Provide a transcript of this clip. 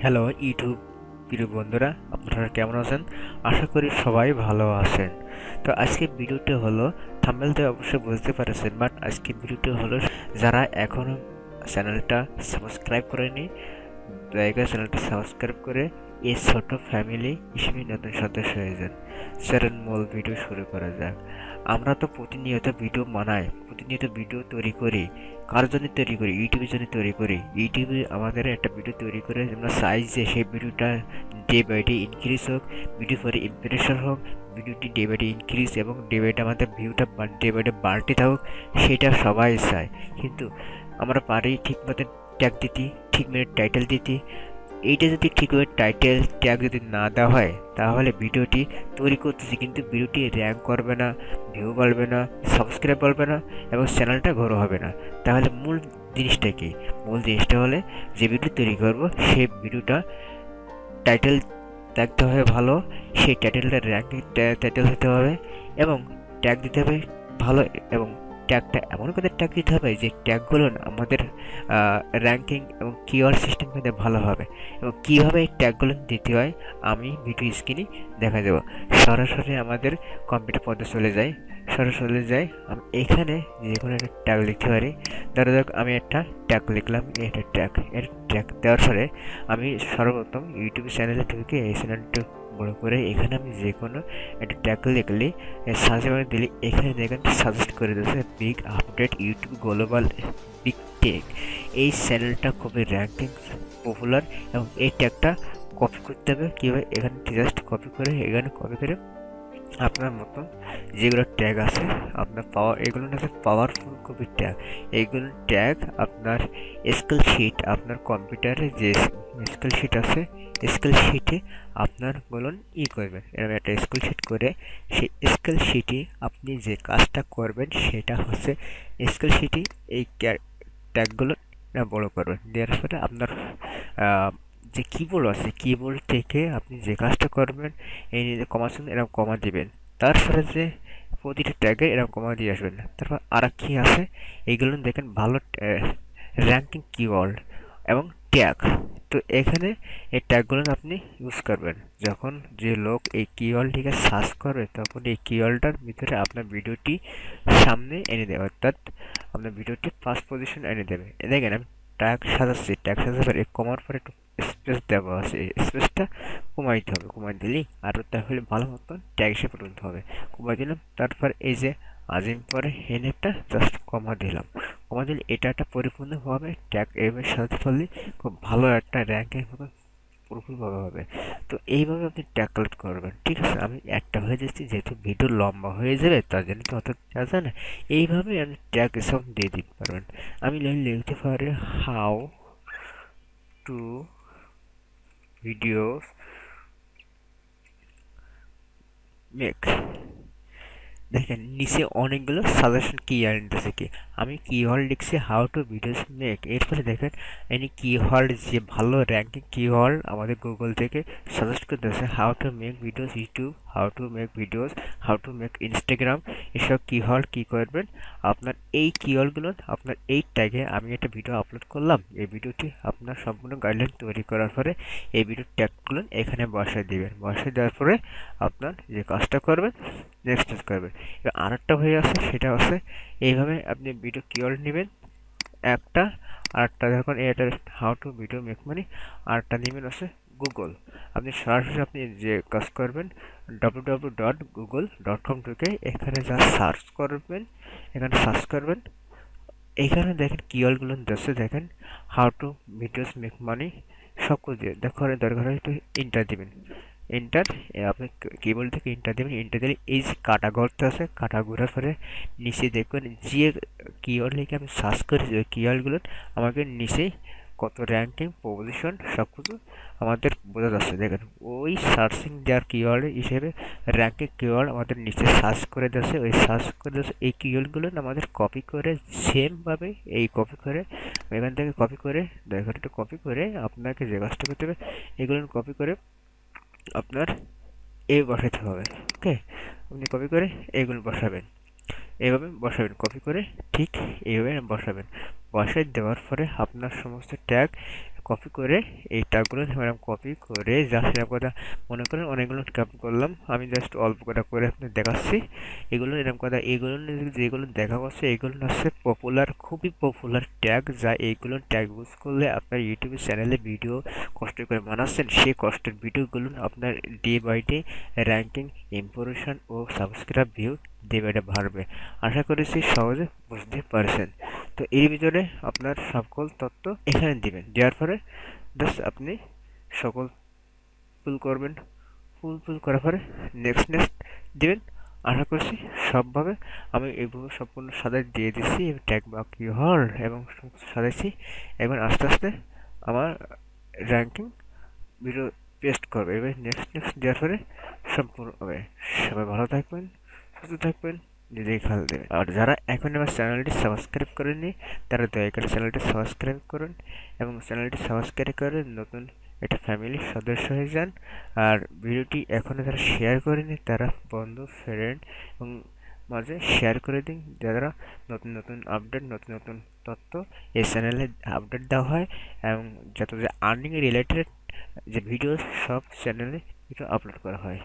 Hello YouTube প্রিয় বন্ধুরা, আপনারা কেমন আছেন? আশা করি সবাই ভালো আছেন। তো আজকে ভিডিওটি হলো, থাম্বনেল দিয়ে অবশ্যই বুঝতে পারছেন, বাট আজকে ভিডিওটি হলো যারা এখনও চ্যানেলটা সাবস্ক্রাইব করেনি, দয়া করে চ্যানেলটা সাবস্ক্রাইব করে এই ছোট ফ্যামিলি হিসেবে নতুন সদস্য হয়ে যান। চলুন মূল ভিডিও শুরু করা যাক। আমরা তো প্রতিনিয়ত ভিডিও বানাই, প্রতিনিয়ত ভিডিও তৈরি করি। কার জন্য তৈরি করি? ইউটিউবের জন্য তৈরি করি। ইউটিউবে আমাদের একটা ভিডিও তৈরি করে আমরা চাই যে সেই ভিডিওটা ডে বাই ডে ইনক্রিজ হোক, ভিডিও পরে ইমপ্রেশন হোক, ভিডিওটি ডে বাই ডে ইনক্রিজ এবং ডে বাই ডে আমাদের ভিউটা ডে বাই ডে বাড়তে থাকুক, সেটা সবাই চায়। কিন্তু আমরা পারি ঠিক মতো ট্যাগ দিতে, ঠিক মতো টাইটেল দিতে। এইটা যদি ঠিকভাবে টাইটেল ট্যাগ যদি না দেওয়া হয়, তাহলে ভিডিওটি তৈরি করতেছি কিন্তু ভিডিওটি র্যাঙ্ক করবে না, ভিউ বাড়বে না, সাবস্ক্রাইব বাড়বে না এবং চ্যানেলটা গ্রো হবে না। তাহলে মূল জিনিসটা কি? মূল জিনিসটা হলে যে ভিডিও তৈরি করব সেই ভিডিওটা টাইটেল থাকতে হবে ভালো, সেই টাইটেলটা র্যাঙ্কিং টাইটেল হতে হবে এবং ট্যাগ দিতে হবে ভালো, এবং ট্যাগটা এমন করে ট্যাগ দিতে হবে যে ট্যাগগুলো আমাদের র্যাঙ্কিং এবং কিওয়ার্ড সিস্টেম কিন্তু ভালো হবে। এবং কীভাবে এই ট্যাগগুলো দিতে হয় আমি ভিডিও স্ক্রিনে দেখা দেবো। সরাসরি আমাদের কম্পিউটার পর্দা চলে যাই, সরাসরি যাই। আমি এখানে যে কোনো একটা ট্যাগ লিখতে পারি। ধরো আমি একটা ট্যাগ লিখলাম, এটা ট্যাগ। এর ট্যাগ দেওয়ার পরে আমি সর্বপ্রথম ইউটিউব চ্যানেলে ঢুকে এই চ্যানেলটা বড় করে এখানে আমি যে কোনো একটা ট্যাগ লিখলে সার্চ বারে দিলে এখানে দেখেন সাজেস্ট করে দিয়েছে big update YouTube global big take. এই চ্যানেলটা খুবই র্যাঙ্কিং পপুলার এবং এই ট্যাগটা কপি করতে হবে। কীভাবে? এখানে জাস্ট কপি করে এখানে কপি করে আপনার মতো যেগুলো ট্যাগ আছে আপনার এগুলো হচ্ছে পাওয়ারফুল কপি ট্যাগ। এইগুলো ট্যাগ আপনার স্কেল শিট, আপনার কম্পিউটারে যে স্কেল শিট আছে স্কেল শিটে আপনার বলুন করবেন। এরকম একটা স্কেল শিট করে সেই স্কেল শিটে আপনি যে কাজটা করবেন সেটা হচ্ছে স্কেল শিটে এই ট্যাগগুলো বড় করবেন। দেওয়ার পরে আপনার যে কিবোর্ড আছে কিবোর্ড থেকে আপনি যে কাজটা করবেন এই কমা শুনে এরকম কমা দিবেন। তারপরে যে প্রতিটা ট্যাগে এরকম কমা দিয়ে আসবেন। তারপর আর কি আছে এইগুলো দেখেন ভালো র্যাঙ্কিং কিওয়ার্ড এবং ট্যাগ। তো এখানে এই ট্যাগগুলো আপনি ইউজ করবেন। যখন যে লোক এই কিওয়ার্ডটিকে সার্চ করবে তখন এই কিওয়ার্ডটার ভিতরে আপনার ভিডিওটি সামনে এনে দেবে, অর্থাৎ আপনার ভিডিওটি ফার্স্ট পজিশন এনে দেবে। দেখেন আমি ট্যাগ সাজাচ্ছি, ট্যাগ সাজার পরে কমার পরে একটু স্পেস দেওয়া আছে, স্পেসটা কমাইতে হবে। কমাই দিলেই আরও তাহলে ভালো মতন ট্যাগ হিসেবে তুলতে হবে। কমাই দিলাম, তারপর এই যে আজিম পরে হেনেরটা জাস্ট কমা দিলাম। কমা দিলে এটা একটা পরিপূর্ণভাবে ট্যাগ এইভাবে সাজাতে পারলে খুব ভালো একটা র্যাঙ্কের মতো পুরোপুরিভাবে হবে। তো এইভাবে আপনি ট্যাগ কালেক্ট করবেন, ঠিক আছে? আমি একটা হয়ে যাচ্ছি যেহেতু ভিডিও লম্বা হয়ে যাবে তার জন্য তো অত আছে না। এইভাবে আপনি ট্যাগ সব দিয়ে দিতে পারবেন। আমি লিখতে পারি হাউ টু ভিডিও মেক। দেখেন নিচে অনেকগুলো সাজেশন কিওয়ার্ড দিতেছে। কি আমি কিওয়ার্ড লিখছি হাউ টু ভিডিওস মেক, এরপরে দেখেন এনি কিওয়ার্ড যে ভালো র্যাঙ্কিং কিওয়ার্ড আমাদের গুগল থেকে সাজেস্ট করতেছে। How to make videos YouTube, how to make videos, how to make Instagram. এসব কিওয়ার্ড কী করবেন আপনার এই কিওয়ার্ডগুলো আপনার এই ট্যাগে আমি একটা ভিডিও আপলোড করলাম। এই ভিডিওটি আপনার সম্পূর্ণ গাইডলাইন তৈরি করার পরে এই ভিডিওর ট্যাগগুলো এখানে বসায় দিবেন। বসায় দেওয়ার পরে আপনার যে কাজটা করবেন নেক্সট কাজ করবেন। এবার আরেকটা হয়ে আছে, সেটা হচ্ছে এইভাবে আপনি ভিডিও কিওয়ার্ড নেবেন একটা, আরেকটা যখন এটা how to video make money, আরেকটা নেবেন হচ্ছে গুগল। আপনি সরাসরি আপনি যে কাজ করবেন www.google.com ঢুকে এখানে যা সার্চ করবেন, এখানে সার্চ করবেন। এইখানে দেখেন কিওয়ার্ডগুলো দিচ্ছে, দেখেন how to videos make money সব কিছু দিয়ে দরকার হয় একটু এন্টার দিবেন। এন্টার আপনি কিবোর্ড থেকে এন্টার দেবেন। এন্টার দিলে এই যে কাটা ঘরটা আছে, কাটা ঘোরার পরে নিচে দেখবেন যে কিওয়ার্ড লিখে আমি সার্চ করেছি ওই কিওয়ার্ডগুলো আমাকে নিচে কত র্যাঙ্কিং পজিশন সব কিছু আমাদের বোঝা যাচ্ছে। দেখেন ওই সার্চিং দেওয়ার কিওয়ার্ড হিসেবে র্যাঙ্কিং কিওয়ার্ড আমাদের নিচে সার্চ করে দিচ্ছে। ওই সার্চ করে দিচ্ছে এই কিওয়ার্ডগুলো আমাদের কপি করে সেমভাবে এই কপি করে এখান থেকে কপি করে দেখেন একটু কপি করে আপনাকে যে কাজটা করতে হবে এগুলো কপি করে আপনার বসাতে হবে। ওকে, আপনি কপি করে এগুলো বসাবেন, এইভাবে বসাবেন, কপি করে ঠিক এইভাবে বসাবেন। বসাই দেওয়ার পরে আপনার সমস্ত ট্যাগ কপি করে এই ট্যাগগুলো এরকম কপি করে জাস্ট এরকম কথা মনে করেন অনেকগুলো কপি করলাম, আমি জাস্ট অল্প কটা করে আপনাদের দেখাচ্ছি। এগুলো এরকম কথা, এগুলো যেগুলো দেখা যাচ্ছে এগুলো হচ্ছে পপুলার, খুবই পপুলার ট্যাগ, যা এইগুলো ট্যাগ ইউজ করলে আপনার ইউটিউব চ্যানেলে ভিডিও কষ্ট করে বানাচ্ছেন সেই কষ্টের ভিডিওগুলো আপনার day by day ranking, impression ও subscribe view day by day বাড়বে। আশা করেছি সহজে বুঝতে পারছেন। তো এর ভিতরে আপনার সকল তথ্য এখানে দিবেন, দেওয়ার পরে জাস্ট আপনি সকল ফুল করবেন, ফুল করার পরে নেক্সট দিবেন। আশা করছি সবভাবে আমি এইভাবে সম্পূর্ণ সাজাই দিয়ে দিচ্ছি, ট্যাগ বাকি হল এবং সাজাইছি। এবার আস্তে আস্তে আমার র্যাঙ্কিং ভিডিও পেস্ট করবে। এবার নেক্সট দেওয়ার পরে সম্পূর্ণ হবে। সবাই ভালো থাকবেন, সুস্থ থাকবেন, নিজেই খেয়াল দেবেন। আর যারা এখন আমার চ্যানেলটি সাবস্ক্রাইব করেননি তারা দয়া করে চ্যানেলটি সাবস্ক্রাইব করুন এবং চ্যানেলটি সাবস্ক্রাইব করে নতুন একটা ফ্যামিলির সদস্য হয়ে যান। আর ভিডিওটি এখনও যারা শেয়ার করেনি তারা বন্ধু, ফ্রেন্ড এবং মাঝে শেয়ার করে দিন, যারা নতুন নতুন আপডেট, নতুন নতুন তথ্য এই চ্যানেলে আপডেট দেওয়া হয় এবং যত যে আর্নিং রিলেটেড যে ভিডিও সব চ্যানেলে ভিডিও আপলোড করা হয়।